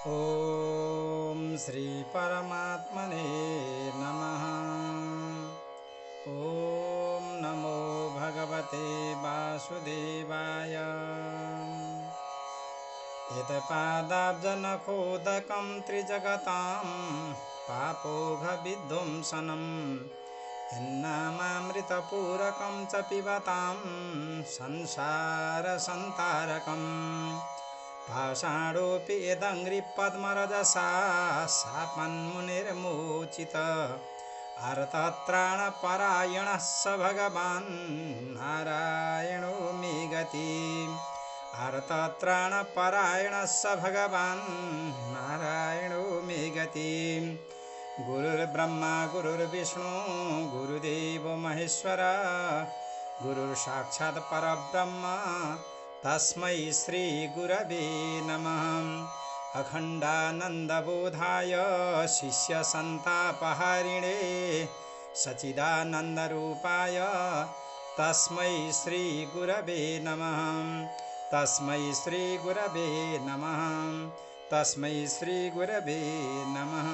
ओम श्री परमात्मने नमः। ओम नमो भगवते वासुदेवाय। यत्पादाब्जनखोदकं त्रिजगतां पापोघविध्वंसनं यन्नामामृतपूरकं च पिबतां संसारसन्तारकम्। पाषाणोऽपि यदङ्घ्रिपद्मरजसा शापन्मुनिर्मोचित अर्थत्राणपरायणः स भगवान् नारायणो मे गतिः। अर्थत्राणपरायणः स भगवान् नारायणो मे गतिः। गुरुर्ब्रह्मा गुरुर्विष्णु गुरुदेवो महेश्वर गुरुर्साक्षात् परब्रह्म तस्मै श्री गुरवे नमः। अखण्डानन्दबोधाय शिष्यसन्तापहारिणे सच्चिदानन्दरूपाय तस्मै श्री गुरवे नमः। तस्मै श्री गुरवे नमः। तस्मै श्री गुरवे नमः।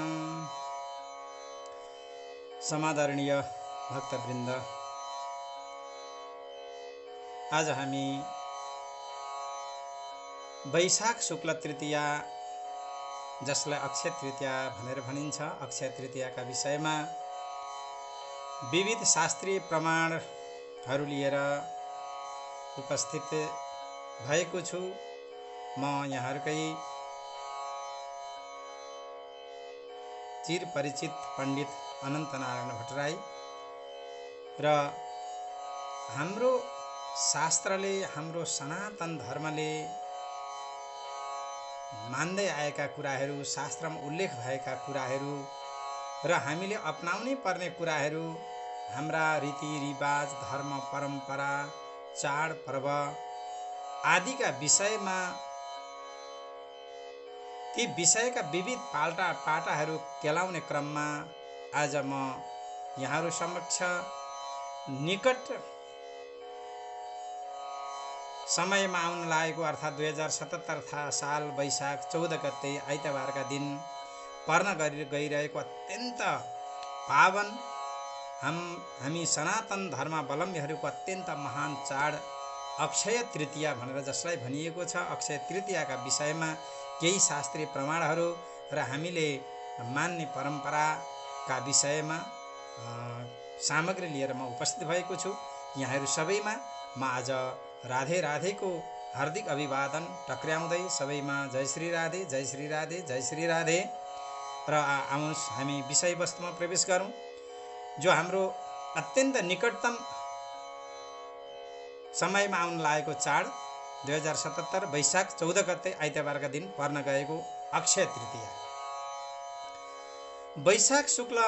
समादरणीय भक्तवृन्द, आज हामी वैशाख शुक्ल तृतीया, जसलाई अक्षय तृतीया भनेर भनिन्छ, अक्षय तृतीयाका विषयमा विविध शास्त्रीय प्रमाणहरू लिएर उपस्थित भएको छु। म यहाँहरूकै चिर परिचित पण्डित अनन्त नारायण भट्टराई र हाम्रो शास्त्रले, हाम्रो सनातन धर्मले मान्दै आएका कुराहरू, शास्त्रमा उल्लेख भएका कुराहरू र हामीले अपनाउनै पर्ने कुराहरू, हाम्रा रीतिरिवाज, धर्म, परम्परा, चाड पर्व आदिका विषयमा ती विषयका विविध पाटाहरू केलाउने क्रममा आज म यहाँहरू समक्ष निकट समयमा आउन लागेको अर्थात् 2077 साल वैशाख 14 गते आइतबारका दिन पर्न गइरहेको अत्यन्त पावन हामी सनातन धर्मावलम्बीहरूको अत्यन्त महान चाड अक्षय तृतीया भनेर जसलाई भनिएको छ, अक्षय तृतीयाका विषयमा केही शास्त्रीय प्रमाणहरू र हामीले मान्ने परम्पराका विषयमा सामग्री लिएर म उपस्थित भएको छु। यहाँहरू सबैमा म आज राधे राधेको हार्दिक अभिवादन टक्र्याउँदै सबैमा जय श्री राधे, जय श्री राधे, जय श्री राधे। र आउनुहोस् हामी विषयवस्तुमा प्रवेश गरौँ। जो हाम्रो अत्यन्त निकटतम समयमा आउन लागेको चाड 2077 वैशाख 14 गते आइतबारका दिन पर्न गएको अक्षय तृतीया। वैशाख शुक्ल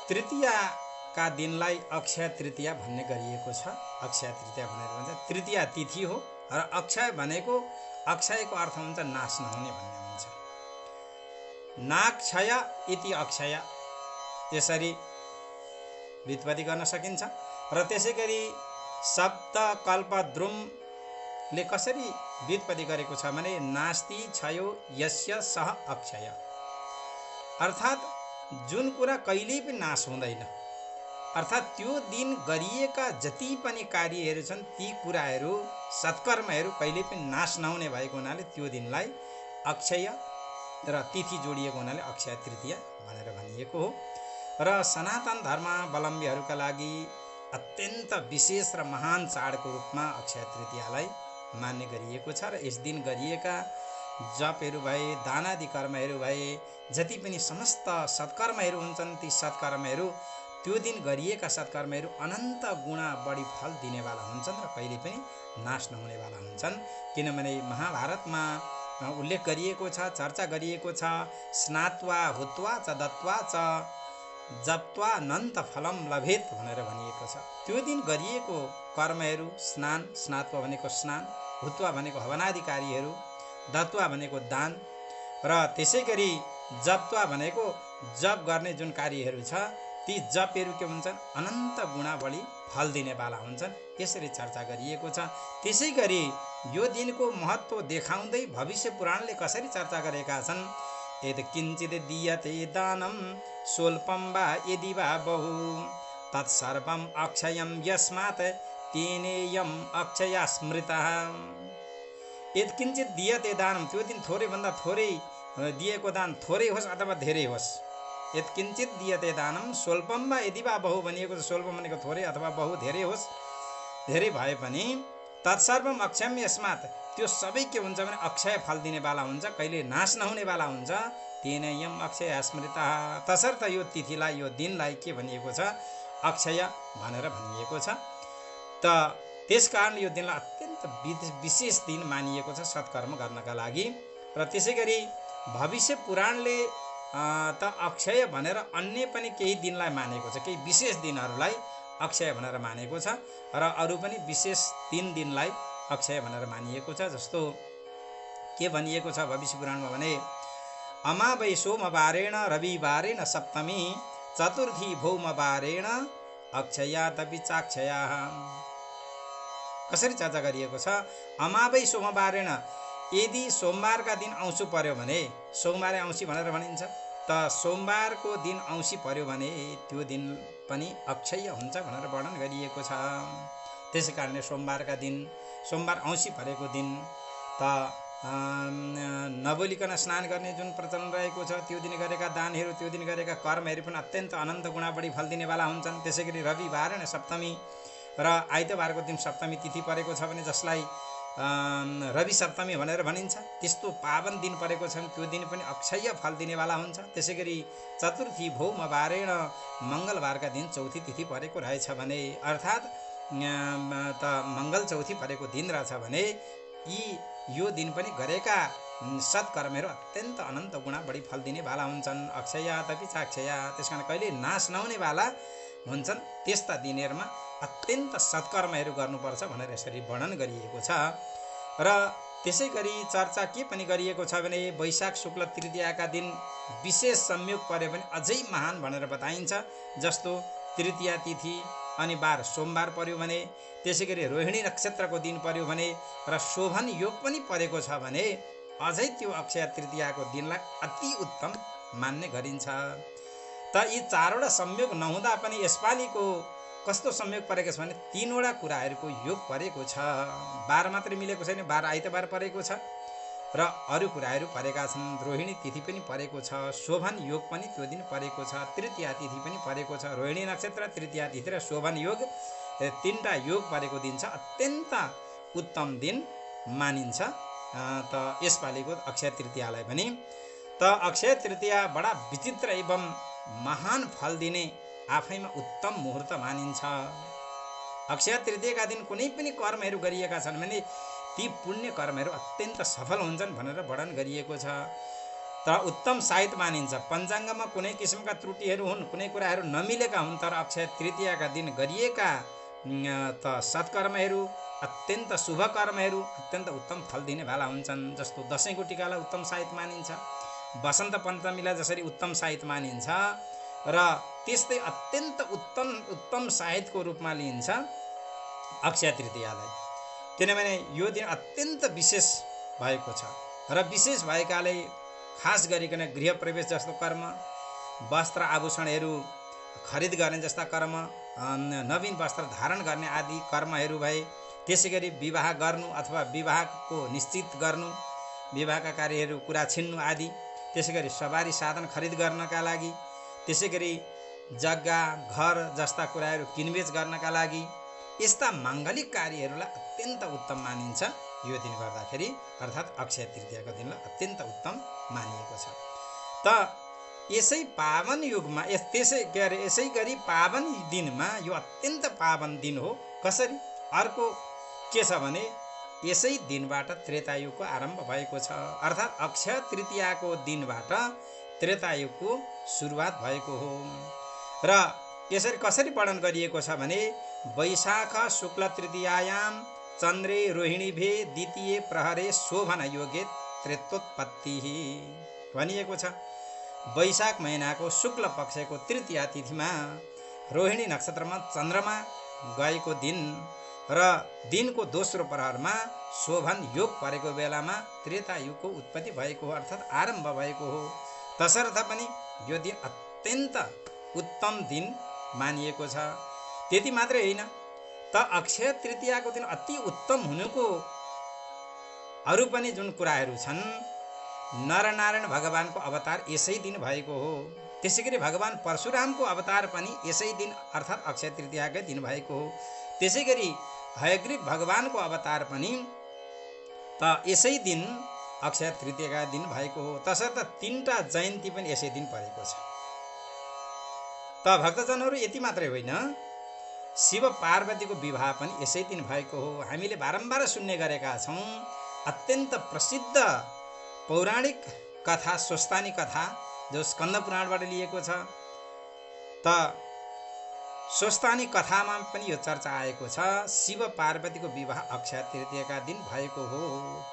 तृतीयाका दिनलाई अक्षय तृतीया भन्ने गरिएको छ। अक्षय तृतीया भनेर भन्छ तृतीया तिथि हो र अक्षय भनेको, अक्षयको अर्थ हुन्छ नाश नहुने भन्ने हुन्छ। नाक्षय इति अक्षय, यसरी व्युत्पत्ति गर्न सकिन्छ। र त्यसै गरी शब्द कल्पद्रुमले कसरी व्युत्पत्ति गरेको छ भने नास्ति क्षयो यस्य सह अक्षय, अर्थात् जुन कुरा कहिल्यै पनि नाश हुँदैन, अर्थात् त्यो दिन गरिएका जति पनि कार्यहरू छन् ती कुराहरू, सत्कर्महरू कहिल्यै पनि नाश नहुने भएको हुनाले त्यो दिनलाई अक्षय र तिथि जोडिएको हुनाले अक्षय तृतीया भनेर भनिएको हो। र सनातन धर्मावलम्बीहरूका लागि अत्यन्त विशेष र महान चाडको रूपमा अक्षय तृतीयालाई मान्ने गरिएको छ। र यस दिन गरिएका जपहरू भए, दानादि कर्महरू भए, जति पनि समस्त सत्कर्महरू हुन्छन् ती सत्कर्महरू, त्यो दिन गरिएका सत्कर्महरू अनन्त गुणा बढी फल दिनेवाला हुन्छन् र कहिले पनि नाश नहुनेवाला हुन्छन्। किनभने महाभारतमा उल्लेख गरिएको छ, चर्चा गरिएको छ, स्नात्वा हुत्वा च दत्वा च जप्त्वा अनन्त फलम लभेत भनेर भनिएको छ। त्यो दिन गरिएको कर्महरू, स्नान, स्नात्वा भनेको स्नान, हुत्वा भनेको हवनादि कार्यहरू, दत्वा भनेको दान र त्यसै गरी जप्त्वा भनेको जप गर्ने जुन कार्यहरू छ ती जपहरू के हुन्छन् अनन्त गुणा बढी फल दिनेवाला हुन्छन्, यसरी चर्चा गरिएको छ। त्यसै गरी यो दिनको महत्त्व देखाउँदै भविष्य पुराणले कसरी चर्चा गरेका छन्, यद किञ्चित् दीयते दानं स्वल्पं वा यदि वा बहु तत्सर्वम् अक्षयं यस्मात् तेनेयम् अक्षया स्मृतः। यद किञ्चित् दीयते दानं, त्यो दिन थोरैभन्दा थोरै दिएको दान थोरै होस् अथवा धेरै होस्। यद किञ्चित् दीयते दानं स्वल्पं वा यदि वा बहु भनिएको छ, स्वल्प भनेको थोरै अथवा बहु धेरै होस्, धेरै भए पनि तत्सर्वम अक्षयम यस्मात्, त्यो सबै के हुन्छ भने अक्षय फल दिनेवाला हुन्छ, कहिले नाश नहुनेवाला हुन्छ। तेनेयम अक्षय स्मृतः, तसर्थ यो तिथिलाई यो दिनलाई के भनिएको छ, अक्षय भनेर भनिएको छ। त त्यसकारण यो दिनलाई अत्यन्त विशेष दिन मानिएको छ सत्कर्म गर्नका लागि। र त्यसै गरी भविष्य पुराणले त अक्षय भनेर अन्य पनि केही दिनलाई मानेको छ, केही विशेष दिनहरूलाई अक्षय भनेर मानेको छ र अरू पनि विशेष 3 दिनलाई अक्षय भनेर मानिएको छ। जस्तो के भनिएको छ भविष्य पुराणमा भने, अमावै सोमबारेण रविबारेण सप्तमी चतुर्थी भौमबारेण अक्षया तपि चाक्षया। कसरी चर्चा गरिएको छ, अमावै सोमबारेण, यदि सोमबारका दिन औँसी पर्यो भने, सोमबारे औँसी भनेर भनिन्छ, त सोमबारको दिन औँसी पर्यो भने त्यो दिन पनि अक्षय हुन्छ भनेर वर्णन गरिएको छ। त्यसै कारणले सोमबारका दिन, सोमबार औँसी परेको दिन त नबोलिकन स्नान गर्ने जुन प्रचलन रहेको छ, त्यो दिन गरेका दानहरू, त्यो दिन गरेका कर्महरू पनि अत्यन्त अनन्त गुणा बढी फल दिनेवाला हुन्छन्। त्यसै गरी रविबार र सप्तमी र आइतबारको दिन सप्तमी तिथि परेको छ भने जसलाई रवि सप्तमी भनेर भनिन्छ, त्यस्तो पावन दिन परेको छ, त्यो दिन पनि अक्षय फल दिनेवाला हुन्छ। त्यसै गरी चतुर्थी भौमबारेण, मङ्गलबारका दिन चौथी तिथि परेको रहेछ भने, अर्थात् त मङ्गल चौथी परेको दिन रहेछ भने यो दिन पनि गरेका सत्कर्महरू अत्यन्त अनन्त गुणा बढी फल दिनेवाला हुन्छन्। अक्षया तपि चाक्षया, त्यस कारण कहिले नाश नहुनेवाला हुन्छन्। त्यस्ता दिनहरूमा अत्यन्त सत्कर्महरू गर्नुपर्छ भनेर यसरी वर्णन गरिएको छ। र त्यसै गरी चर्चा के पनि गरिएको छ भने, वैशाख शुक्ल तृतीयाका दिन विशेष संयोग पर्यो भने अझै महान भनेर बताइन्छ। जस्तो तृतीया तिथि अनि बार सोमबार पर्यो भने, त्यसै गरी रोहिणी नक्षत्रको दिन पर्यो भने र शोभन योग पनि परेको छ भने अझै त्यो अक्षय तृतीयाको दिनलाई अति उत्तम मान्ने गरिन्छ। त यी 4वटा संयोग नहुँदा पनि यसपालिको कस्तो संयोग परेको छ भने 3वटा कुराहरूको योग परेको छ। बार मात्रै मिलेको छैन, बार आइतबार परेको छ र अरू कुराहरू परेका छन्। रोहिणी तिथि पनि परेको छ, शोभन योग पनि त्यो दिन परेको छ, तृतीया तिथि पनि परेको छ। रोहिणी नक्षत्र, तृतीया तिथि र शोभन योग, 3टा योग परेको दिन छ, अत्यन्त उत्तम दिन मानिन्छ त यसपालिको अक्षय तृतीयालाई पनि। त अक्षय तृतीया बडा विचित्र एवं महान फल दिने आफैमा उत्तम मुहुर्त मानिन्छ। अक्षय तृतीयाका दिन कुनै पनि कर्महरू गरिएका छन् भने ती पुण्य कर्महरू अत्यन्त सफल हुन्छन् भनेर वर्णन गरिएको छ। तर उत्तम साहित्य मानिन्छ। पञ्चाङ्गमा कुनै किसिमका त्रुटिहरू हुन्, कुनै कुराहरू नमिलेका हुन्, तर अक्षय तृतीयाका दिन गरिएका त सत्कर्महरू, अत्यन्त शुभ कर्महरू अत्यन्त उत्तम फल दिनेवाला हुन्छन्। जस्तो दशैँको टिकालाई उत्तम साहित्य मानिन्छ, वसन्त पञ्चमीलाई जसरी उत्तम साहित्य मानिन्छ, र त्यस्तै अत्यन्त उत्तम साहित्यको रूपमा लिइन्छ अक्षय तृतीयालाई। किनभने यो दिन अत्यन्त विशेष भएको छ र विशेष भएकाले खास गरिकन गृह प्रवेश जस्तो कर्म, वस्त्र आभूषणहरू खरिद गर्ने जस्ता कर्म, नवीन वस्त्र धारण गर्ने आदि कर्महरू भए। त्यसै गरी विवाह गर्नु अथवा विवाहको निश्चित गर्नु, विवाहका कार्यहरू कुरा छिन्नु आदि, त्यसै गरी सवारी साधन खरिद गर्नका लागि, त्यसै गरी जग्गा घर जस्ता कुराहरू किनबेच गर्नका लागि, यस्ता माङ्गलिक कार्यहरूलाई अत्यन्त उत्तम मानिन्छ यो दिन गर्दाखेरि, अर्थात् अक्षय तृतीयाको दिनलाई अत्यन्त उत्तम मानिएको छ। त यसै पावन युगमा यसै गरी पावन दिनमा यो अत्यन्त पावन दिन हो। कसरी? अर्को के छ भने यसै दिनबाट त्रेतायुगको आरम्भ भएको छ, अर्थात् अक्षय तृतीयाको दिनबाट त्रेतायुगको सुरुवात भएको हो। र यसरी कसरी वर्णन गरिएको छ भने, वैशाख शुक्ल तृतीयायाम चन्द्रे रोहिणीभे द्वितीय प्रहरे शोभन योगे त्रेतोत्पत्ति भनिएको छ। वैशाख महिनाको शुक्ल पक्षको तृतीया तिथिमा रोहिणी नक्षत्रमा चन्द्रमा गएको दिन र दिनको दोस्रो प्रहरमा शोभन योग परेको बेलामा त्रेता युगको उत्पत्ति भएको हो, अर्थात् आरम्भ भएको हो। तसर्थ पनि यो दिन अत्यन्त उत्तम दिन मानिएको छ। त्यति मात्रै होइन, त अक्षय तृतीयाको दिन अति उत्तम हुनुको अरू पनि जुन कुराहरू छन्, नरनारायण भगवानको अवतार यसै दिन भएको हो। त्यसैगरी भगवान परशुरामको अवतार पनि यसै दिन अर्थात् अक्षय तृतीयाकै दिन भएको हो। त्यसैगरी हयग्रीव भगवानको अवतार पनि त यसै दिन अक्षय तृतीयाका दिन भएको हो। तसर्थ तीनटा जयन्ती पनि यसै दिन परेको छ। त भक्तजनहरू यति मात्रै होइन, शिव पार्वतीको विवाह पनि यसै दिन भएको हो। हामीले बारम्बार सुन्ने गरेका छौँ, अत्यन्त प्रसिद्ध पौराणिक कथा स्वस्तानी कथा जो स्कन्द पुराणबाट लिएको छ। त स्वस्तानी कथामा पनि यो चर्चा आएको छ, शिव पार्वतीको विवाह अक्षय तृतीयाका दिन भएको हो।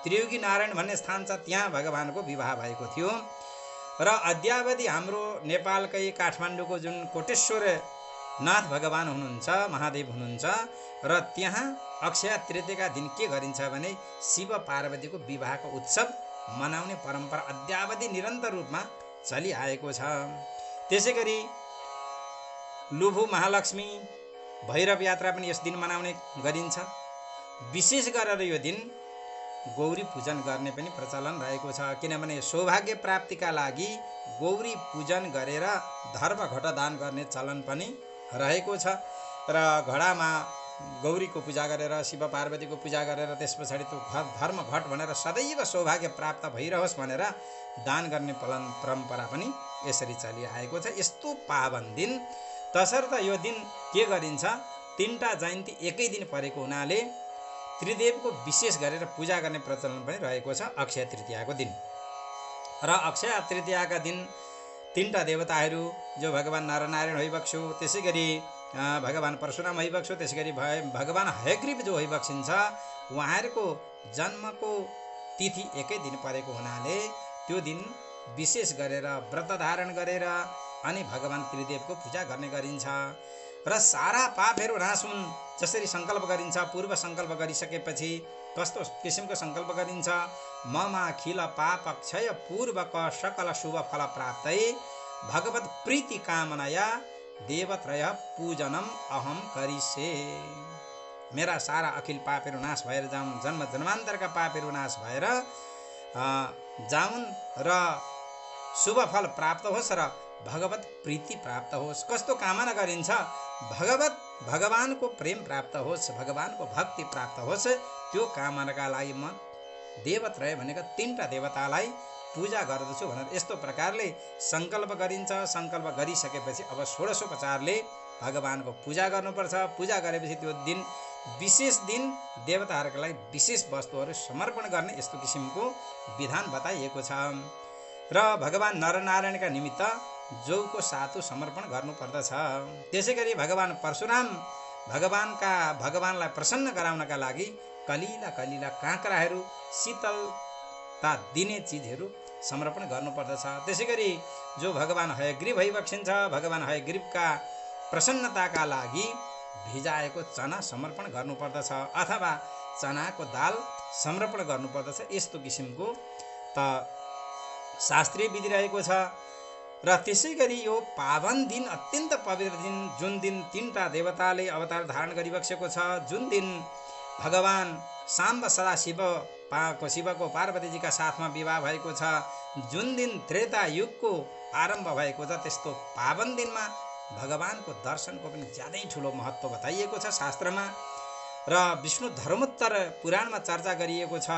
त्रियुगी नारायण भन्ने स्थान छ, त्यहाँ भगवानको विवाह भएको थियो। र अद्यावधि हाम्रो नेपालकै काठमाडौँको जुन कोटेश्वर नाथ भगवान हुनुहुन्छ, महादेव हुनुहुन्छ, र त्यहाँ अक्षय तृतीयाका दिन के गरिन्छ भने शिव पार्वतीको विवाहको उत्सव मनाउने परम्परा अद्यावधि निरन्तर रूपमा चलिआएको छ। त्यसैगरी लुभु महालक्ष्मी भैरव यात्रा पनि यस दिन मनाउने गरिन्छ। विशेष गरेर यो दिन गौरी पूजन गर्ने पनि प्रचलन रहेको छ, किनभने सौभाग्य प्राप्तिका लागि गौरी पूजन गरेर धर्म घट दान गर्ने चलन पनि रहेको छ। र घडामा गौरीको पूजा गरेर शिव पार्वतीको पूजा गरेर त्यस पछाडि त्यो धर्म घट भनेर सदैव सौभाग्य प्राप्त भइरहोस् भनेर दान गर्ने परम्परा पनि यसरी चलिआएको छ। यस्तो पावन दिन, तसर्थ यो दिन के गरिन्छ, तीनटा जयन्ती एकै दिन परेको हुनाले त्रिदेवको विशेष गरेर पूजा गर्ने प्रचलन पनि रहेको छ अक्षय तृतीयाको दिन। र अक्षय तृतीयाका दिन तीनटा देवताहरू जो भगवान नरनारायण हैबक्षु, त्यसै गरी भगवान परशुराम हैबक्षु, त्यसै गरी भगवान हयग्रीव जो हैबक्षिन्छ, उहाँहरूको जन्मको तिथि एकै दिन परेको हुनाले त्यो दिन विशेष गरेर व्रत धारण गरेर अनि भगवान त्रिदेवको पूजा गर्ने गरिन्छ। र सारा पापहरू नाश हुन् जसरी सङ्कल्प गरिन्छ, पूर्व सङ्कल्प गरिसकेपछि कस्तो किसिमको सङ्कल्प गरिन्छ, ममा खिल पाप क्षय पूर्वक सकल शुभ फल प्राप्तै भगवत प्रीति कामनाया देवत्रय पूजनम अहम करिसे। मेरा सारा अखिल पापहरू नाश भएर जाउन्, जन्म जन्मान्तरका पापहरू नाश भएर जाउन् र शुभ फल प्राप्त होस् र भगवत प्रीति प्राप्त होस्। कस्तो कामना गरिन्छ, भगवानको प्रेम प्राप्त होस्, भगवानको भक्ति प्राप्त होस्। त्यो कामनाका लागि म देवत्रय भनेका तीनटा देवतालाई पूजा गर्दछु भनेर यस्तो प्रकारले सङ्कल्प गरिन्छ। सङ्कल्प गरिसकेपछि अब षोडशोपचारले भगवानको पूजा गर्नुपर्छ। पूजा गरेपछि त्यो दिन विशेष दिन देवताहरूका लागि विशेष वस्तुहरू समर्पण गर्ने यस्तो किसिमको विधान बताइएको छ। र भगवान नरनारायणका निमित्त जौको सातु समर्पण गर्नुपर्दछ। त्यसै गरी भगवान परशुराम भगवानलाई प्रसन्न गराउनका लागि कलिला कलिला काँक्राहरू, शीतलता दिने चिजहरू समर्पण गर्नुपर्दछ। त्यसै गरी जो भगवान हयग्रीव हैबक्षिन्छ, भगवान हयग्रीवका प्रसन्नताका लागि भिजाएको चना समर्पण गर्नुपर्दछ अथवा चनाको दाल समर्पण गर्नुपर्दछ। यस्तो किसिमको त शास्त्रीय विधि रहेको छ। र त्यसै गरी यो पावन दिन, अत्यन्त पवित्र दिन, जुन दिन तीनटा देवताले अवतार धारण गरिबसेको छ, जुन दिन भगवान साम्ब शिवको पार्वतीजीका साथमा विवाह भएको छ, जुन दिन त्रेता युगको आरम्भ भएको छ, त्यस्तो पावन दिनमा भगवानको दर्शनको पनि ज्यादै ठुलो महत्त्व बताइएको छ शास्त्रमा। र विष्णु धर्मोत्तर पुराणमा चर्चा गरिएको छ,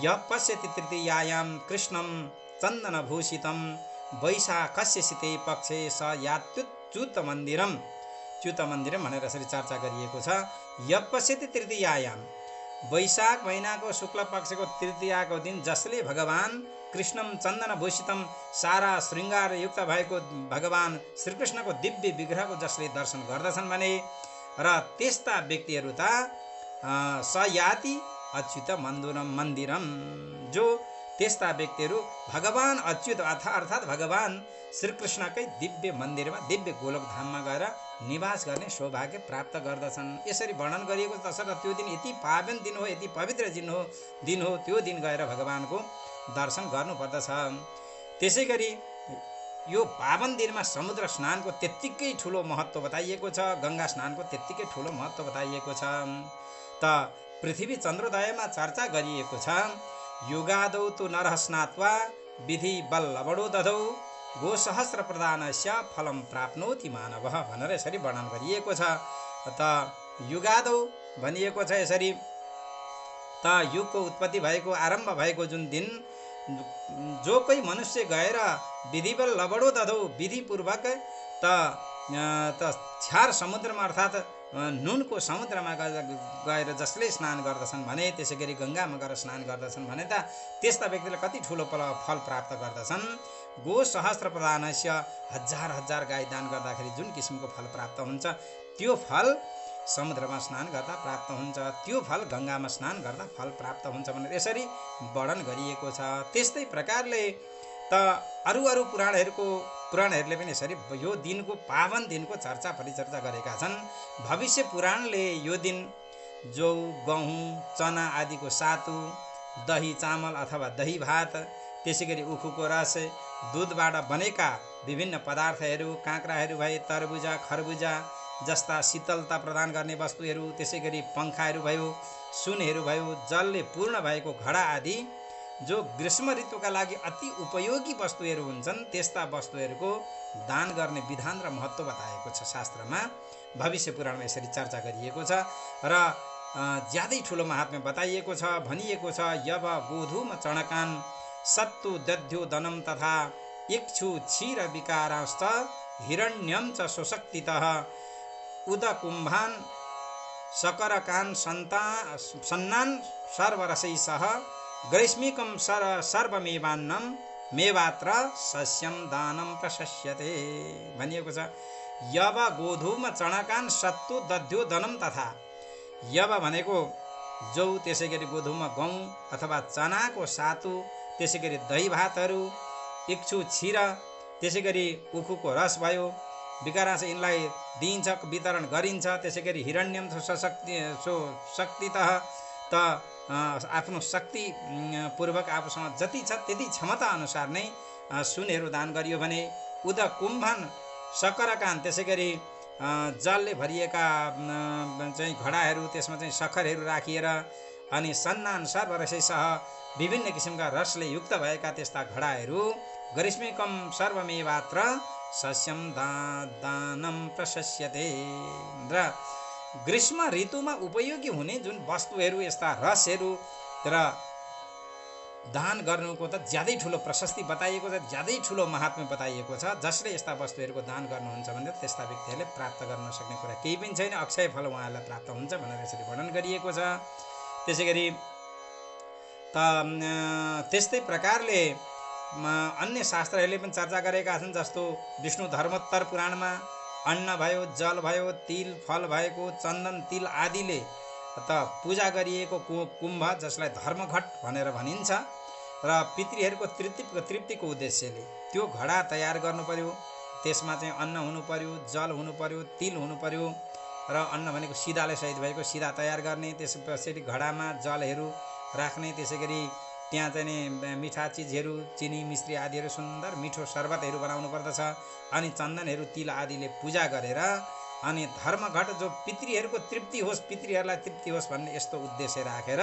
य पश्यति तृतीयायां कृष्णं चन्दनभूषितं वैशाखस्य शीते पक्षे स यात्युच्युत मन्दिरम भनेर यसरी चर्चा गरिएको छ। य पश्यति तृतीयायां, वैशाख महिनाको शुक्ल पक्षको तृतीयाको दिन जसले भगवान कृष्णम चन्दनभूषितम सारा श्रृङ्गार युक्त भएको भगवान श्रीकृष्णको दिव्य विग्रहको जसले दर्शन गर्दछन् भने, र त्यस्ता व्यक्तिहरू त स याति अच्युत मन्दिरम, जो त्यस्ता व्यक्तिहरू भगवान अच्युत अर्थात् भगवान श्रीकृष्णकै दिव्य मन्दिरमा दिव्य गोलोक धाममा गएर निवास गर्ने सौभाग्य प्राप्त गर्दछन्। यसरी वर्णन गरिएको छ। तसर्थ त्यो दिन यति पावन दिन हो, यति पवित्र दिन हो, त्यो दिन गएर भगवानको दर्शन गर्नुपर्दछ। त्यसै गरी यो पावन दिनमा समुद्र स्नानको त्यत्तिकै ठुलो महत्त्व बताइएको छ, गङ्गा स्नानको त्यत्तिकै ठुलो महत्त्व बताइएको छ। त पृथ्वी चन्द्रोदयमा चर्चा गरिएको छ, युगादौ तु नरः स्नात्वा विधि बल लवडो दधौ गोसहस्र प्रदानस्य फलम प्राप्नोति मानवः भनेर यसरी वर्णन गरिएको छ। त युगादौ भनिएको छ यसरी, त युगको उत्पत्ति भएको आरम्भ भएको जुन दिन जो कोही मनुष्य गएर विधिबल लवडो दधौ विधिपूर्वक त छ्यार समुद्रमा अर्थात् नुनको समुद्रमा गएर जसले स्नान गर्दछन् भने, त्यसै गरी गङ्गामा गएर स्नान गर्दछन् भने त त्यस्ता व्यक्तिले कति ठुलो फल प्राप्त गर्दछन्। गो सहस्र प्रदानस्य हजार गाई दान गर्दाखेरि जुन किसिमको फल प्राप्त हुन्छ त्यो फल समुद्रमा स्नान गर्दा प्राप्त हुन्छ, त्यो फल गङ्गामा स्नान गर्दा फल प्राप्त हुन्छ भनेर यसरी वर्णन गरिएको छ। त्यस्तै प्रकारले त अरू पुराणहरूले पनि यसरी यो दिनको पावन दिनको चर्चा परिचर्चा गरेका छन्। भविष्य पुराणले यो दिन जौ गहुँ चना आदिको सातु, दही चामल अथवा दही भात, त्यसै गरी उखुको रस, दुधबाट बनेका विभिन्न पदार्थहरू, काँक्राहरू भए, तरबुजा खरबुजा जस्ता शीतलता प्रदान गर्ने वस्तुहरू, त्यसै गरी पङ्खाहरू भयो, सुनहरू भयो, जलले पूर्ण भएको घडा आदि जो ग्रीष्म ऋतुका लागि अति उपयोगी वस्तुहरू हुन्छन्, त्यस्ता वस्तुहरूको दान गर्ने विधान र महत्त्व बताएको छ शास्त्रमा। भविष्य पुराणमा यसरी चर्चा गरिएको छ र ज्यादै ठुलो महात्म्य बताइएको छ। भनिएको छ, यव गोधूम चणकान सत्तु दध्यो दनम तथा इक्षु क्षीर विकाराश्च हिरण्यम च सुशक्तितः उदकुम्भान सकरकान सन्नान सर्वरसै सह ग्रीष्मिकं सर्वमेवान्नं मेवात्र सस्यम दानम प्रशस्यते भनिएको छ। यव गोधूम चणकान सत्तु दध्यो दनम तथा, यव भनेको जौ, त्यसै गरी गोधूम गहुँ अथवा चनाको सातु, त्यसै गरी दही भातहरू, इक्षु क्षीर, त्यसै गरी उखुको रस भयो, विकारांश यिनलाई दिइन्छ, वितरण गरिन्छ। त्यसै गरी हिरण्यम शक्तितः त आफ्नो शक्ति पूर्वक आफूसँग जति छ त्यति क्षमता अनुसार नै सुनहरू दान गरियो भने, उद कुम्भन सकरकान, त्यसै गरी जलले भरिएका चाहिँ घडाहरू, त्यसमा चाहिँ सक्खरहरू राखिएर, अनि सन्नान सर्वरसैसह विभिन्न किसिमका रसले युक्त भएका त्यस्ता घडाहरू, ग्रीष्मिकम सर्वमेवात्र सस्यम दानम प्रशस्यते, र ग्रीष्म ऋतुमा उपयोगी हुने जुन वस्तुहरू, यस्ता रसहरू र दान गर्नुको त ज्यादै ठुलो प्रशस्ति बताइएको छ, ज्यादै ठुलो महात्म्य बताइएको छ। जसले यस्ता वस्तुहरूको दान गर्नुहुन्छ भने त्यस्ता व्यक्तिहरूले प्राप्त गर्न सक्ने कुरा केही पनि छैन, अक्षय फल उहाँहरूलाई प्राप्त हुन्छ भनेर यसरी वर्णन गरिएको छ। त्यसै गरी त्यस्तै प्रकारले अन्य शास्त्रहरूले पनि चर्चा गरेका छन्। जस्तो विष्णु धर्मोत्तर पुराणमा अन्न भयो, जल भयो, तिल फल भएको चन्दन तिल आदिले त पूजा गरिएको कुम्भ, जसलाई धर्मघट भनेर भनिन्छ, र पितृहरूको तृप्तिको उद्देश्यले त्यो घडा तयार गर्नु पर्यो। त्यसमा चाहिँ अन्न हुनु पर्यो, जल हुनु पर्यो, तिल हुनु पर्यो, र अन्न भनेको सिधाले सहित भएको सिधा तयार गर्ने, त्यसपछि घडामा जलहरू राख्ने, त्यसै गरी त्यहाँ चाहिँ मिठा चिजहरू, चिनी मिश्री आदिहरू, सुन्दर मिठो शर्बतहरू बनाउनु पर्दछ। अनि चन्दनहरू तिल आदिले पूजा गरेर, अनि धर्मघट जो पितृहरूको तृप्ति होस्, पितृहरूलाई तृप्ति होस् भन्ने यस्तो उद्देश्य राखेर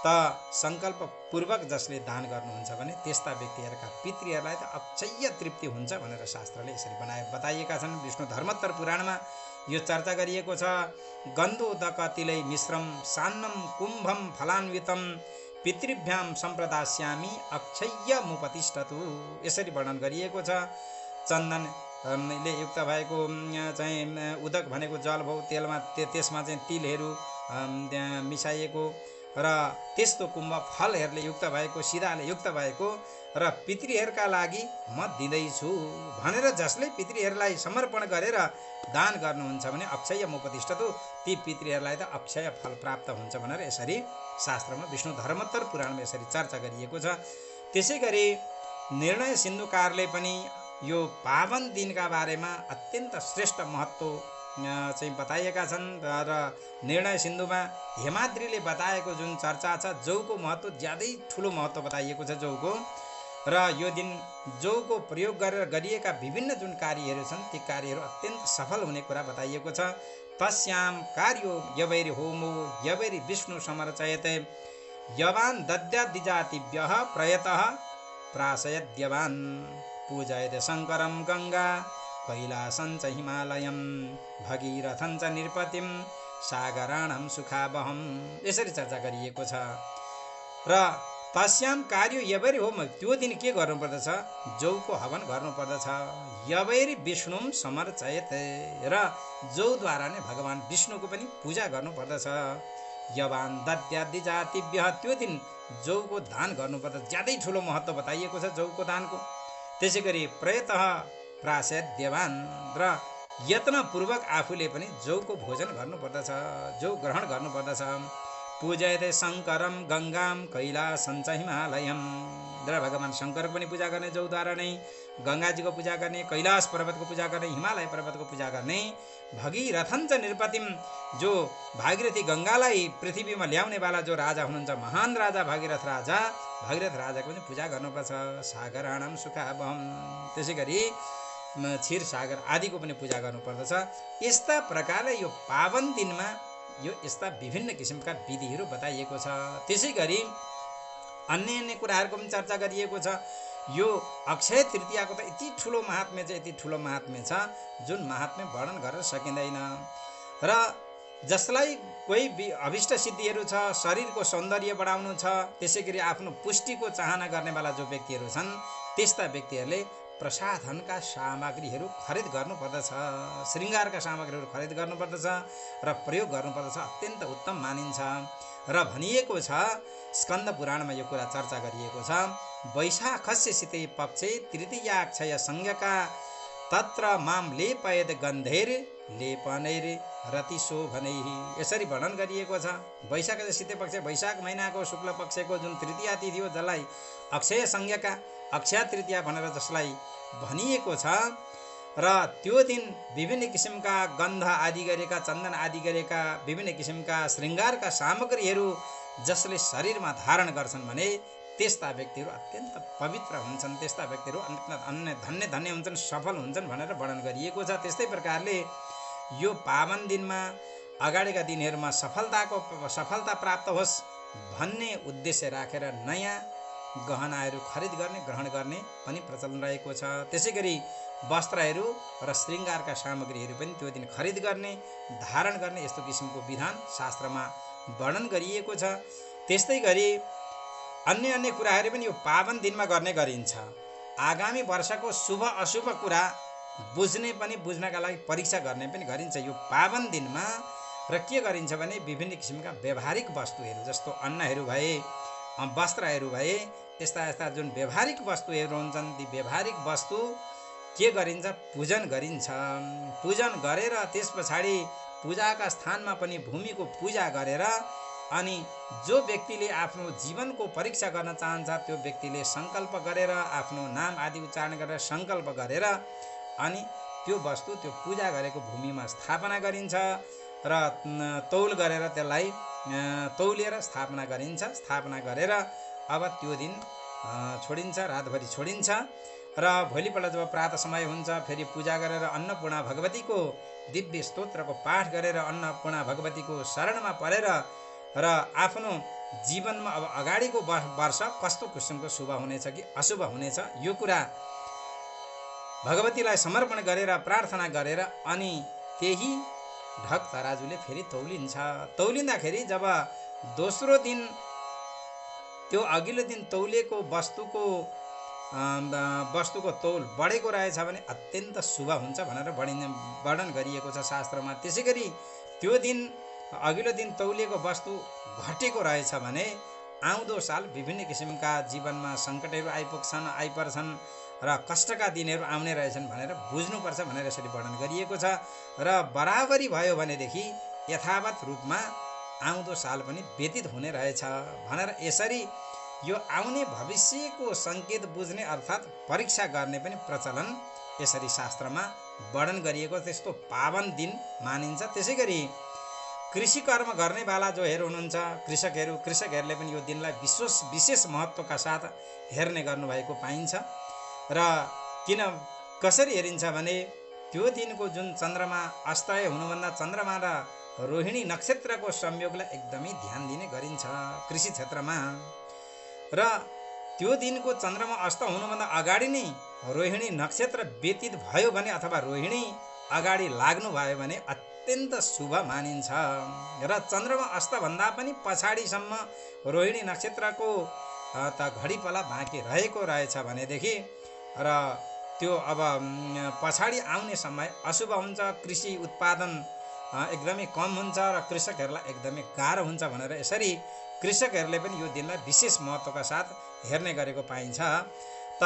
त सङ्कल्पपूर्वक जसले दान गर्नुहुन्छ भने त्यस्ता व्यक्तिहरूका पितृहरूलाई त अक्षय तृप्ति हुन्छ भनेर शास्त्रले यसरी बताइएका छन्। विष्णु धर्मोत्तर पुराणमा यो चर्चा गरिएको छ। गन्धोदक तिलै मिश्रम सान्नम कुम्भम फलान्वितम पितृभ्याम सम्प्रदास्यामी अक्षय मुपतिष्ठतु, यसरी वर्णन गरिएको छ। चन्दनले युक्त भएको चाहिँ उदक भनेको जल भयो, तेलमा त्यसमा चाहिँ तिलहरू मिसाइएको, र त्यस्तो कुम्भ फलहरूले युक्त भएको, सिधाले युक्त भएको, र पितृहरूका लागि म दिँदैछु भनेर जसले पितृहरूलाई समर्पण गरेर दान गर्नुहुन्छ भने अक्षय मुपतिष्ठतु, ती पितृहरूलाई त अक्षय फल प्राप्त हुन्छ भनेर यसरी शास्त्रमा विष्णु धर्मोत्तर पुराणमा यसरी चर्चा गरिएको छ। त्यसै गरी निर्णय सिन्धुकारले पनि यो पावन दिनका बारेमा अत्यन्त श्रेष्ठ महत्त्व चाहिँ बताएका छन् र निर्णय सिन्धुमा हेमाद्रीले बताएको जुन चर्चा छ जौको महत्त्व ज्यादै ठुलो महत्त्व बताइएको छ जौको। र यो दिन जौको प्रयोग गरेर गरिएका विभिन्न जुन कार्यहरू छन् ती कार्यहरू अत्यन्त सफल हुने कुरा बताइएको छ। तस्याम कार्यो यवैरि होमो यवैरि विष्णु समर्चयते यवान दद्याद्दिजातिभ्यः प्रयतः प्राशयद्यवान पूजयते शङ्करं गङ्गा कैलासञ्च हिमालयं भगीरथं च निरपतिं सागराणां सुखावहम्। यसरी चर्चा गरिएको छ। र तस्याम कार्य यवैरि होम त्यो दिन के गर्नुपर्दछ? जौको हवन गर्नुपर्दछ। यवैरि विष्णुम समर्चयते र जौद्वारा नै भगवान विष्णुको पनि पूजा गर्नुपर्दछ। यवान दद्यादि जातिभ्यः त्यो दिन जौको दान गर्नुपर्दछ। ज्यादै ठुलो महत्त्व बताइएको छ जौको दानको। त्यसै गरी प्रयतः प्राशयद्यवान र यत्नपूर्वक आफूले पनि जौको भोजन गर्नुपर्दछ, जौ ग्रहण गर्नुपर्दछ। पूजयते शङ्करं गङ्गां कैलासञ्च हिमालयं र भगवान शङ्करको पनि पूजा गर्ने जौद्वारा नै, गङ्गाजीको पूजा गर्ने, कैलाश पर्वतको पूजा गर्ने, हिमालय पर्वतको पूजा गर्ने, भगीरथं च निरपतिं जो भागीरथी गङ्गालाई पृथ्वीमा ल्याउनेवाला जो राजा हुनुहुन्छ महान राजा भगीरथ राजाको पनि पूजा गर्नुपर्छ। सागराणां सुखावहम् त्यसै गरी क्षीर सागर आदिको पनि पूजा गर्नुपर्दछ। यस्ता प्रकारले यो पावन दिनमा यो यस्ता विभिन्न किसिमका विधिहरू बताइएको छ। त्यसै गरी अन्य कुराहरूको पनि चर्चा गरिएको छ। यो अक्षय तृतीयाको त यति ठुलो महात्म्य छ, यति ठुलो महात्म्य छ जुन महात्म्य वर्णन गर्न सकिँदैन। र जसलाई कोही अभिष्ट सिद्धिहरू छ, शरीरको सौन्दर्य बढाउनु छ, त्यसै गरी आफ्नो पुष्टिको चाहना गर्नेवाला जो व्यक्तिहरू छन् त्यस्ता व्यक्तिहरूले प्रसाधनका सामग्रीहरू खरिद गर्नुपर्दछ, श्रृङ्गारका सामग्रीहरू खरिद गर्नुपर्दछ र प्रयोग गर्नुपर्दछ। अत्यन्त उत्तम मानिन्छ। र भनिएको छ स्कन्द पुराणमा यो कुरा चर्चा गरिएको छ। वैशाखस्य शीते पक्षे तृतीयाक्षय संज्ञका तत्र माम लेपयद गन्धेर लेपनैर रतिशोभनैः। यसरी वर्णन गरिएको छ। वैशाखस्य शीते पक्ष वैशाख महिनाको शुक्ल पक्षको जुन तृतीया तिथि हो जसलाई अक्षय संज्ञका अक्षय तृतीया भनेर जसलाई भनिएको छ र त्यो दिन विभिन्न किसिमका गन्ध आदि गरेका, चन्दन आदि गरेका विभिन्न किसिमका श्रृङ्गारका सामग्रीहरू जसले शरीरमा धारण गर्छन् भने त्यस्ता व्यक्तिहरू अत्यन्त पवित्र हुन्छन्, त्यस्ता व्यक्तिहरू धन्य हुन्छन्, सफल हुन्छन् भनेर वर्णन गरिएको छ। त्यस्तै प्रकारले यो पावन दिनमा अगाडिका दिनहरूमा सफलता प्राप्त होस् भन्ने उद्देश्य राखेर नयाँ गहनाहरू खरिद गर्ने, ग्रहण गर्ने पनि प्रचलन रहेको छ। त्यसै गरी वस्त्रहरू र श्रृङ्गारका सामग्रीहरू पनि त्यो दिन खरिद गर्ने, धारण गर्ने यस्तो किसिमको विधान शास्त्रमा वर्णन गरिएको छ। त्यस्तै गरी अन्य कुराहरू पनि यो पावन दिनमा गर्ने गरिन्छ। आगामी वर्षको शुभ अशुभ कुरा बुझ्नका लागि परीक्षा गर्ने पनि गरिन्छ यो पावन दिनमा। र के गरिन्छ भने विभिन्न किसिमका व्यावहारिक वस्तुहरू जस्तो अन्नहरू भए, वस्त्रहरू भए, यस्ता जुन व्यावहारिक वस्तुहरू हुन्छन् ती व्यावहारिक वस्तु के गरिन्छ? पूजन गरिन्छ। पूजन गरेर त्यस पछाडि पूजाका स्थानमा पनि भूमिको पूजा गरेर अनि जो व्यक्तिले आफ्नो जीवनको परीक्षा गर्न चाहन्छ त्यो व्यक्तिले सङ्कल्प गरेर आफ्नो नाम आदि उच्चारण गरेर सङ्कल्प गरेर अनि त्यो वस्तु त्यो पूजा गरेको भूमिमा स्थापना गरिन्छ र तौल गरेर त्यसलाई तौलेर स्थापना गरिन्छ। स्थापना गरेर अब त्यो दिन छोडिन्छ, रातभरि छोडिन्छ र भोलिपल्ट जब प्रातः समय हुन्छ फेरि पूजा गरेर अन्नपूर्णा भगवतीको दिव्य स्तोत्रको पाठ गरेर अन्नपूर्णा भगवतीको शरणमा परेर र आफ्नो जीवनमा अब अगाडिको वर्ष कस्तो किसिमको शुभ हुनेछ कि अशुभ हुनेछ यो कुरा भगवतीलाई समर्पण गरेर प्रार्थना गरेर अनि त्यही ढक तराजुले फेरि तौलिन्छ। तौलिँदाखेरि जब दोस्रो दिन त्यो अघिल्लो दिन तौलेको वस्तुको तौल बढेको रहेछ भने अत्यन्त शुभ हुन्छ भनेर वर्णन गरिएको छ शास्त्रमा। त्यसै गरी त्यो दिन अघिल्लो दिन तौलिएको वस्तु घटेको रहेछ भने आउँदो साल विभिन्न किसिमका जीवनमा सङ्कटहरू आइपर्छन् र कष्टका दिनहरू आउने रहेछन् भनेर बुझ्नुपर्छ भनेर यसरी वर्णन गरिएको छ। र बराबरी भयो भनेदेखि यथावत रूपमा आउँदो साल पनि व्यतीत हुने रहेछ भनेर यसरी यो आउने भविष्यको सङ्केत बुझ्ने अर्थात् परीक्षा गर्ने पनि प्रचलन यसरी शास्त्रमा वर्णन गरिएको त्यस्तो पावन दिन मानिन्छ। त्यसै गरी कृषि कर्म गर्नेवाला जो हुनुहुन्छ कृषकहरूले पनि यो दिनलाई विशेष महत्त्वका साथ हेर्ने गर्नुभएको पाइन्छ। र कसरी हेरिन्छ भने त्यो दिनको जुन चन्द्रमा अस्तय हुनुभन्दा चन्द्रमा र रोहिणी नक्षत्रको संयोगलाई एकदमै ध्यान दिने गरिन्छ कृषि क्षेत्रमा। र त्यो दिनको चन्द्रमा अस्त हुनुभन्दा अगाडि नै रोहिणी नक्षत्र व्यतीत भयो भने अथवा रोहिणी अगाडि लाग्नु भयो भने अत्यन्त शुभ मानिन्छ। र चन्द्रमा अस्तभन्दा पनि पछाडिसम्म रोहिणी नक्षत्रको त घडीपला बाँकी रहेको रहेछ भनेदेखि र त्यो अब पछाडि आउने समय अशुभ हुन्छ, कृषि उत्पादन एकदमै कम हुन्छ र कृषकहरूलाई एकदमै गाह्रो हुन्छ भनेर यसरी कृषकहरूले पनि यो दिनलाई विशेष महत्त्वका साथ हेर्ने गरेको पाइन्छ। त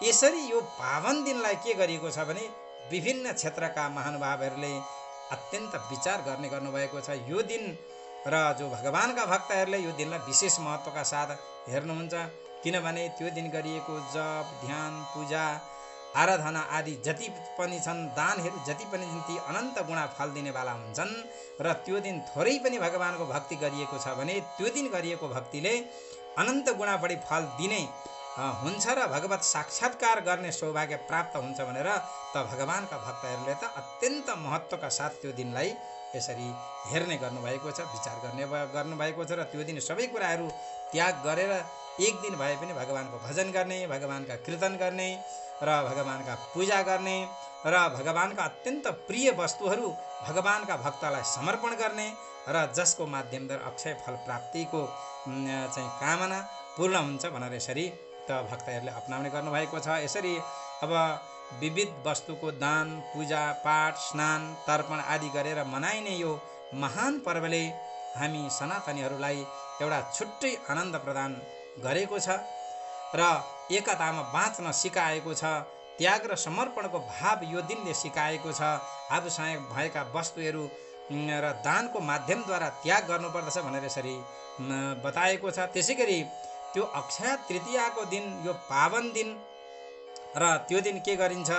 यसरी यो पावन दिनलाई के गरिएको छ भने विभिन्न क्षेत्रका महानुभावहरूले अत्यन्त विचार गर्ने गर्नुभएको छ। यो दिन र जो भगवानका भक्तहरूले यो दिनलाई विशेष महत्त्वका साथ हेर्नुहुन्छ, किनभने त्यो दिन गरिएको जप, ध्यान, पूजा, आराधना आदि जति पनि छन्, दानहरू जति पनि ती अनन्त गुणा फल दिनेवाला हुन्छन्। र त्यो दिन थोरै पनि भगवानको भक्ति गरिएको छ भने त्यो दिन गरिएको भक्तिले अनन्त गुणा बढी फल दिने हुन्छ र भगवत साक्षात्कार गर्ने सौभाग्य प्राप्त हुन्छ भनेर त भगवानका भक्तहरूले त अत्यन्त महत्त्वका साथ त्यो दिनलाई यसरी हेर्ने गर्नुभएको छ, विचार गर्नुभएको छ। र त्यो दिन सबै कुराहरू त्याग गरेर एक दिन भए पनि भगवानको भजन गर्ने, भगवानका कीर्तन गर्ने र भगवानका पूजा गर्ने र भगवानका अत्यन्त प्रिय वस्तुहरू भगवानका भक्तलाई समर्पण गर्ने र जसको माध्यमद्वारा अक्षय फल प्राप्तिको चाहिँ कामना पूर्ण हुन्छ भनेर यसरी त भक्तहरूले अपनाउने गर्नुभएको छ। यसरी अब विविध वस्तुको दान, पूजा पाठ, स्नान, तर्पण आदि गरेर मनाइने यो महान पर्वले हामी सनातनीहरूलाई एउटा छुट्टै आनन्द प्रदान गरेको छ र एकतामा बाँच्न सिकाएको छ। त्याग र समर्पणको भाव यो दिनले सिकाएको छ। आफूसँग भएका वस्तुहरू र दानको माध्यमद्वारा त्याग गर्नुपर्दछ भनेर यसरी बताएको छ। त्यसै गरी त्यो अक्षय तृतीयाको दिन, यो पावन दिन र त्यो दिन के गरिन्छ,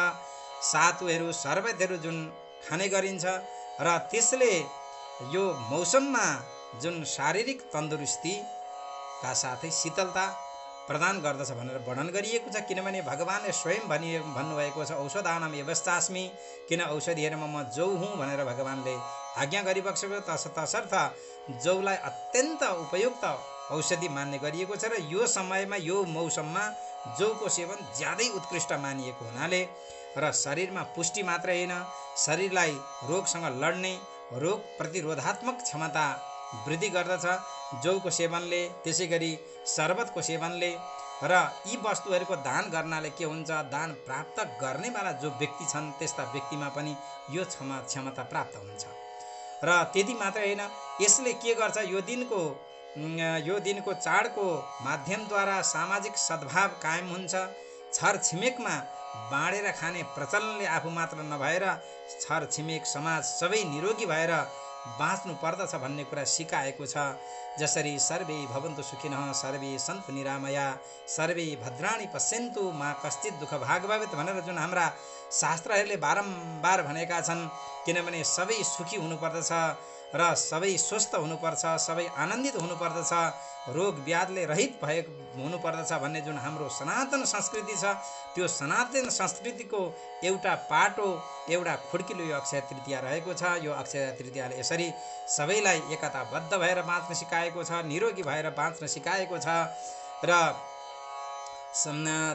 सातुहरू शर्बतहरू जुन खाने गरिन्छ र त्यसले यो मौसममा जुन शारीरिक तन्दुरुस्तीका साथै शीतलता प्रदान गर्दछ भनेर वर्णन गरिएको छ। किनभने भगवानले स्वयं भन्नुभएको छ, औषधानाम यवस्तास्मि, किन औषधिहरूमा म जौ हुँ भनेर भगवानले आज्ञा गरिबक्सेको। तसर्थ जौलाई अत्यन्त उपयुक्त औषधि मान्ने गरिएको छ र यो समयमा यो मौसममा जौको सेवन ज्यादै उत्कृष्ट मानिएको हुनाले र शरीरमा पुष्टि मात्रै होइन, शरीरलाई रोगसँग लड्ने, रोग प्रतिरोधात्मक क्षमता वृद्धि गर्दछ जौको सेवनले। त्यसै गरी शरबतको सेवनले र यी वस्तुहरूको दान गर्नाले के हुन्छ, दान प्राप्त गर्नेवाला जो व्यक्ति छन् त्यस्ता व्यक्तिमा पनि यो क्षमता प्राप्त हुन्छ। र त्यति मात्रै होइन, यसले के गर्छ, यो दिनको चाडको माध्यमद्वारा सामाजिक सद्भाव कायम हुन्छ। छर छिमेकमा बाँडेर खाने प्रचलनले आफू मात्र नभएर छर छिमेक समाज सबै निरोगी भएर बाँच्नु पर्दछ भन्ने कुरा सिकाएको छ। जसरी सर्वे भवन्तु सुखिनः, सर्वे सन्तु निरामया, सर्वे भद्राणि पश्यन्तु मा कश्चित दुःख भाग भवेत् भनेर जुन हाम्रा शास्त्रहरूले बारम्बार भनेका छन्। किनभने सबै सुखी हुनुपर्दछ र सबै स्वस्थ हुनुपर्छ, सबै आनन्दित हुनुपर्दछ, रोग व्याधिले रहित हुनुपर्दछ भन्ने जुन हाम्रो सनातन संस्कृति छ, त्यो सनातन संस्कृतिको एउटा पाटो, एउटा खुड्किलो यो अक्षय तृतीया रहेको छ। यो अक्षय तृतीयाले यसरी सबैलाई एकताबद्ध भएर बाँच्न सिकाएको छ, निरोगी भएर बाँच्न सिकाएको छ र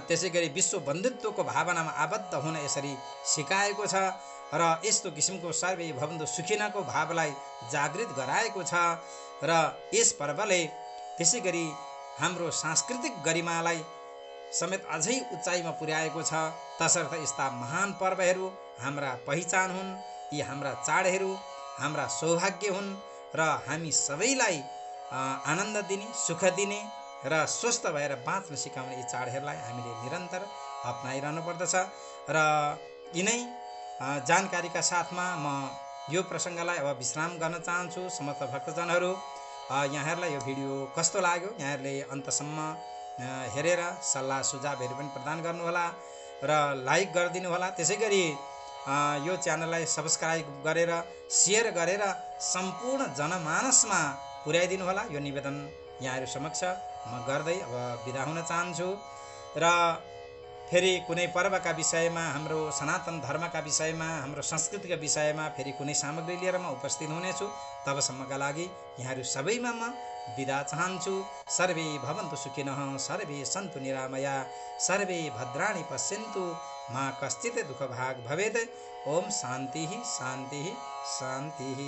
त्यसै गरी विश्व बन्धुत्वको भावनामा आबद्ध हुन यसरी सिकाएको छ र यस्तो किसिमको सर्वे भवन्तु सुखिनको भावलाई जागृत गराएको छ। र यस पर्वले त्यसै गरी हाम्रो सांस्कृतिक गरिमालाई समेत अझै उचाइमा पुर्याएको छ। तसर्थ यस्ता महान पर्वहरू हाम्रा पहिचान हुन्, यी हाम्रा चाडहरू हाम्रा सौभाग्य हुन् र हामी सबैलाई आनन्द दिने, सुख दिने र स्वस्थ भएर बाँच्न सिकाउने यी चाडहरूलाई हामीले निरन्तर अपनाइरहनु पर्दछ। र यिनै जानकारीका साथमा म यो प्रसङ्गलाई अब विश्राम गर्न चाहन्छु। समस्त भक्तजनहरू, यहाँहरूलाई यो भिडियो कस्तो लाग्यो, यहाँहरूले अन्तसम्म हेरेर सल्लाह सुझावहरू पनि प्रदान गर्नुहोला र लाइक गरिदिनु होला। त्यसै गरी यो च्यानललाई सब्स्क्राइब गरेर सेयर गरेर सम्पूर्ण जनमानसमा पुर्याइदिनु होला। यो निवेदन यहाँहरू समक्ष म गर्दै अब बिदा हुन चाहन्छु र फेरि कुनै पर्वका विषयमा, हाम्रो सनातन धर्मका विषयमा, हाम्रो संस्कृतिका विषयमा फेरि कुनै सामग्री लिएर म उपस्थित हुनेछु। तबसम्मका लागि यहाँहरू सबैमा म बिदा चाहन्छु। सर्वे भवन्तु सुखिनः, सर्वे सन्तु निरामया, सर्वे भद्राणि पश्यन्तु, मा कश्चित् दुःखभाग् भवेत्। ओम शान्तिः शान्तिः शान्तिः।